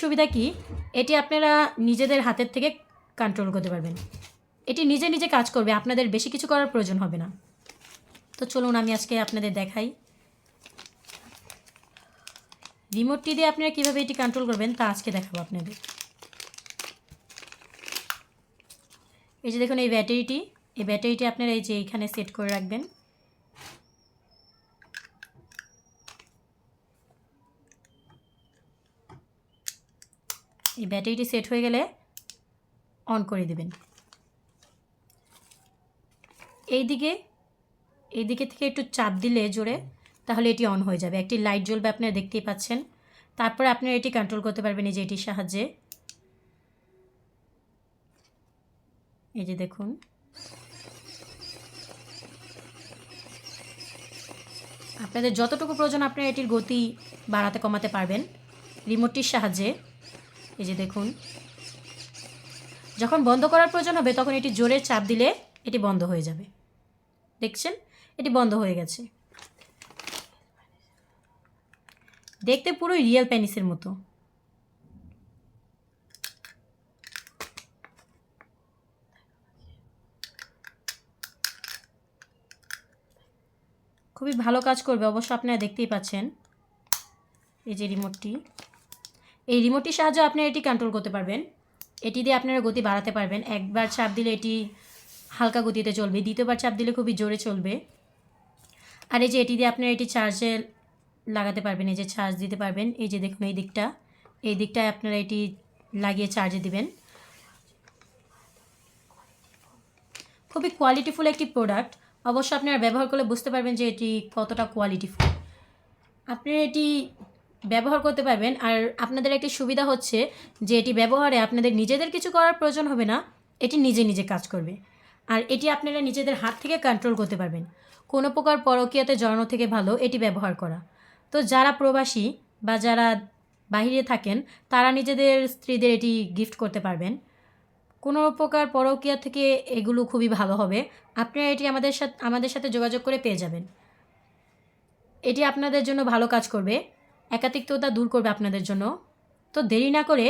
সুবিধা কি, এটি আপনারা নিজেদের হাতের থেকে কন্ট্রোল করতে পারবেন। এটি নিজে নিজে কাজ করবে, আপনাদের বেশি কিছু করার প্রয়োজন হবে না। তো চলুন আমি আজকে আপনাদের দেখাই রিমোটটি দিয়ে আপনারা কীভাবে এটি কন্ট্রোল করবেন তা আজকে দেখাবো আপনাদের। এই যে দেখুন এই ব্যাটারিটি আপনারা এই যে এখানে সেট করে রাখবেন। এই ব্যাটারিটি সেট হয়ে গেলে অন করে দেবেন। এই দিকে থেকে একটু চাপ দিলে জোরে, তাহলে এটি অন হয়ে যাবে, একটি লাইট জ্বলবে, আপনারা দেখতেই পাচ্ছেন। তারপরে আপনারা এটি কন্ট্রোল করতে পারবেন এই যে এটির সাহায্যে। এই যে দেখুন আপনাদের যতটুকু প্রয়োজন আপনারা এটির গতি বাড়াতে কমাতে পারবেন রিমোটটির সাহায্যে। এই যে দেখুন যখন বন্ধ করার প্রয়োজন হবে তখন এটি জোরে চাপ দিলে এটি বন্ধ হয়ে যাবে। দেখছেন এটি বন্ধ হয়ে গেছে। দেখতে পুরো রিয়েল পেনিসের মতো। খুবই ভালো কাজ করবে, অবশ্য আপনারা দেখতেই পাচ্ছেন। এই যে এই রিমোটটির সাহায্যে আপনারা এটি কন্ট্রোল করতে পারবেন। এটি দিয়ে আপনারা গতি বাড়াতে পারবেন। একবার চাপ দিলে এটি হালকা গতিতে চলবে, দ্বিতীয়বার চাপ দিলে খুবই জোরে চলবে। আর এই যে এটি দিয়ে আপনারা এটি চার্জে লাগাতে পারবেন, এই যে চার্জ দিতে পারবেন। এই যে দেখুন এই দিকটায় আপনারা এটি লাগিয়ে চার্জে দিবেন। খুবই কোয়ালিটিফুল একটি প্রোডাক্ট, অবশ্য আপনারা ব্যবহার করলে বুঝতে পারবেন যে এটি কতটা কোয়ালিটিফুল। আপনারা এটি ব্যবহার করতে পারবেন। আর আপনাদের একটি সুবিধা হচ্ছে যে এটি ব্যবহারে আপনাদের নিজেদের কিছু করার প্রয়োজন হবে না, এটি নিজে নিজে কাজ করবে। আর এটি আপনারা নিজেদের হাত থেকে কন্ট্রোল করতে পারবেন। কোনো প্রকার পরকীয়াতে জড়ানো থেকে ভালো এটি ব্যবহার করা। তো যারা প্রবাসী বা যারা বাইরে থাকেন তারা নিজেদের স্ত্রীদের এটি গিফট করতে পারবেন। কোনো প্রকার পরকীয়া থেকে এগুলো খুবই ভালো হবে। আপনারা এটি আমাদের সাথে যোগাযোগ করে পেয়ে যাবেন। এটি আপনাদের জন্য ভালো কাজ করবে, একাকিত্বতা দূর করবে আপনাদের জন্য। তো দেরি না করে